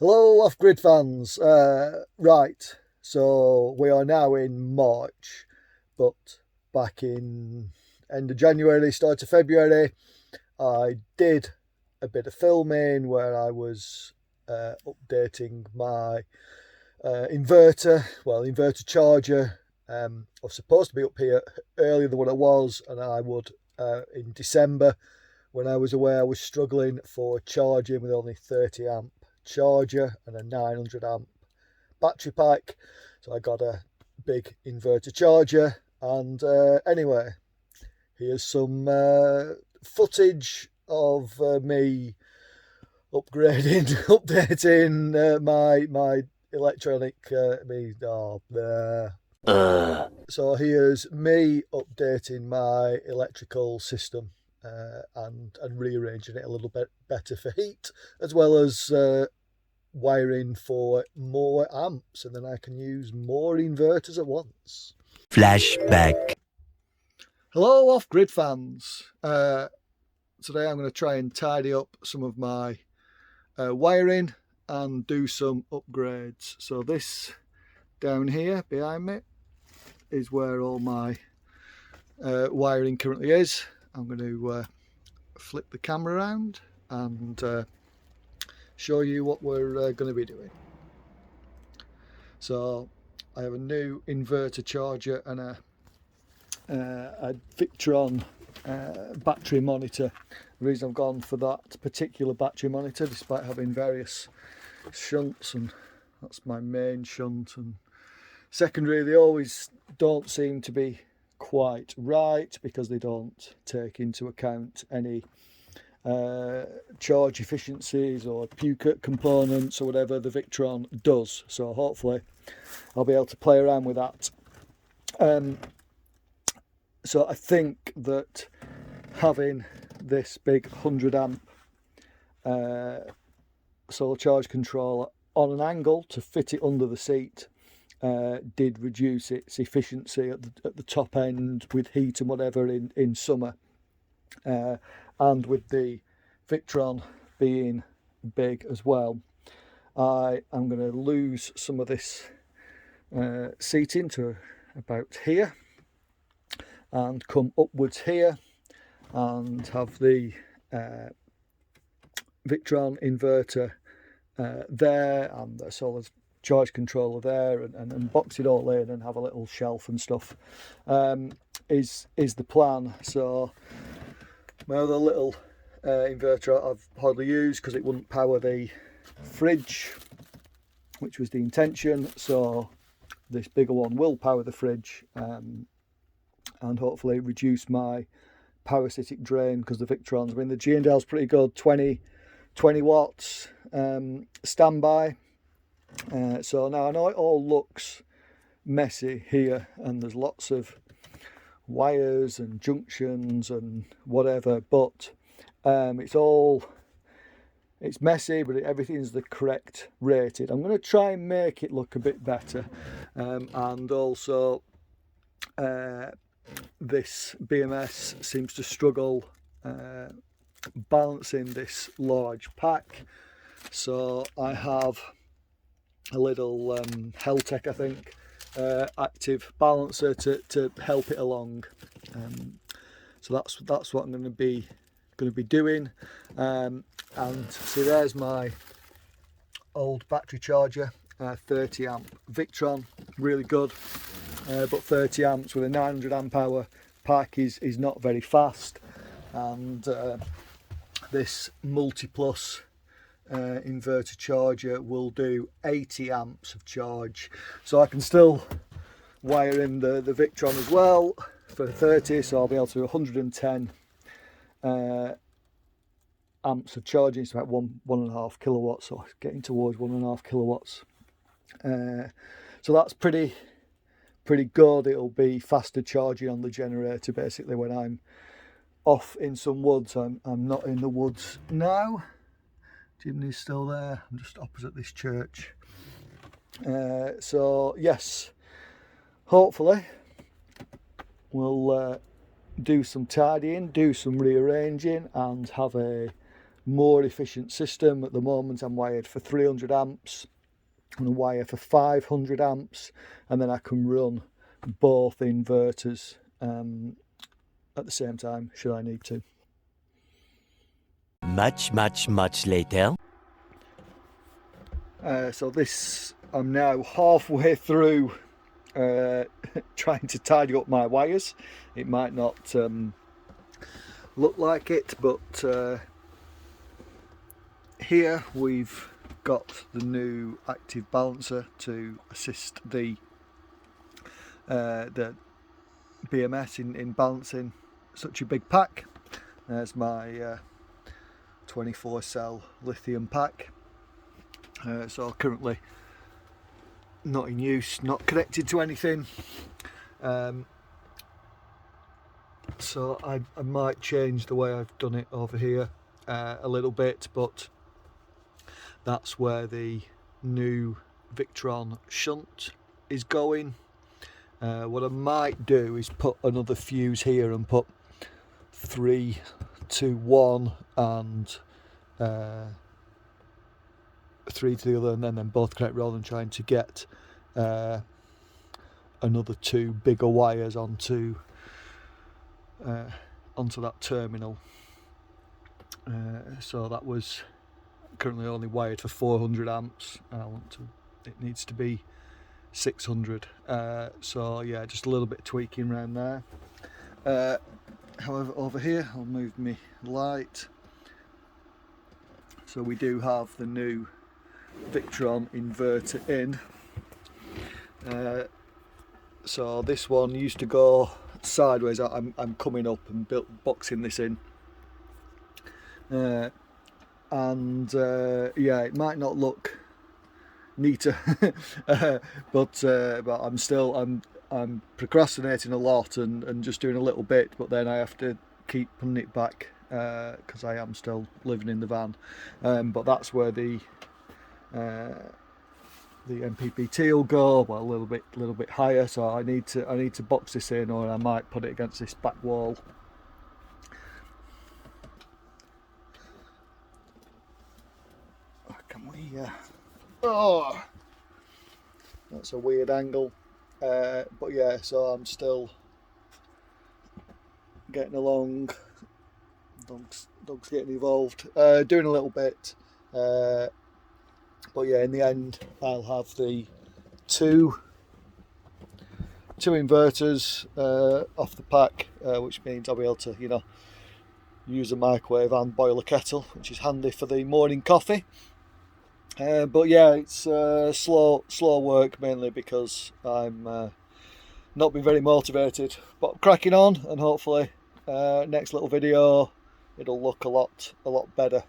Hello off-grid fans, right, so we are now in March, but back in end of January, start of February, I did a bit of filming where I was updating my inverter charger. I was supposed to be up here earlier than what I was, and I would, in December, when I was away, I was struggling for charging with only 30 amp charger and a 900 amp battery pack, so I got a big inverter charger. And anyway, here's some footage of me upgrading updating my electronic so here's me updating my electrical system and rearranging it a little bit better for heat, as well as wiring for more amps, and then I can use more inverters at once. Flashback. Hello off-grid fans. Today I'm going to try and tidy up some of my wiring and do some upgrades. So this down here behind me is where all my wiring currently is. I'm going to flip the camera around and show you what we're going to be doing. So I have a new inverter charger and a Victron battery monitor. The reason I've gone for that particular battery monitor, despite having various shunts, and that's my main shunt, and secondary, they always don't seem to be quite right because they don't take into account any charge efficiencies or PUCT components or whatever the Victron does. So hopefully I'll be able to play around with that. So I think that having this big 100 amp solar charge controller on an angle to fit it under the seat did reduce its efficiency at the top end with heat and whatever in summer, and with the Victron being big as well, I am going to lose some of this seating to about here and come upwards here and have the Victron inverter there and the solar charge controller there, and box it all in and have a little shelf and stuff is the plan. So my other little inverter I've hardly used because it wouldn't power the fridge, which was the intention. So this bigger one will power the fridge and hopefully reduce my parasitic drain, because the Victrons, I mean, the Giandel's pretty good, 20 watts standby. So now I know it all looks messy here and there's lots of wires and junctions and whatever, but it's messy, but everything's the correct rated. I'm going to try and make it look a bit better, and also this BMS seems to struggle balancing this large pack, so I have a little Heltec, I think, active balancer to help it along. So that's what I'm going to be doing. And see, there's my old battery charger, 30 amp Victron, really good, but 30 amps with a 900 amp hour pack is not very fast. And this Multiplus inverter charger will do 80 amps of charge, so I can still wire in the Victron as well for 30, so I'll be able to do 110 amps of charging. It's about 1.5 kilowatts, so getting towards 1.5 kilowatts. So that's pretty good. It'll be faster charging on the generator basically when I'm off in some woods. I'm not in the woods now. Chimney's still there. I'm just opposite this church. So yes, hopefully we'll do some tidying, do some rearranging, and have a more efficient system. At the moment I'm wired for 300 amps. I'm going to wire for 500 amps, and then I can run both inverters at the same time should I need to. Much later. So this, I'm now halfway through trying to tidy up my wires. It might not look like it, but here we've got the new active balancer to assist the BMS in balancing such a big pack. There's my 24 cell lithium pack. So currently not in use, not connected to anything. So I might change the way I've done it over here a little bit, but that's where the new Victron shunt is going. What I might do is put another fuse here and put 3 to 1 and 3 to the other, and then both connect, rather than trying to get another 2 bigger wires onto that terminal. So that was currently only wired for 400 amps, and it needs to be 600. So yeah, just a little bit of tweaking around there. However, over here I'll move my light. So we do have the new Victron inverter in. So this one used to go sideways. I'm coming up and boxing this in, and yeah, it might not look neater, but I'm procrastinating a lot and just doing a little bit, but then I have to keep putting it back because I am still living in the van. But that's where the MPPT will go, well, a little bit higher. So I need to box this in, or I might put it against this back wall. Can we? Oh, that's a weird angle. But yeah, so I'm still getting along. Dogs getting involved. Doing a little bit. But yeah, in the end, I'll have the two inverters off the pack, which means I'll be able to, use a microwave and boil a kettle, which is handy for the morning coffee. But yeah, it's slow work, mainly because I'm not been very motivated. But I'm cracking on, and hopefully next little video it'll look a lot better.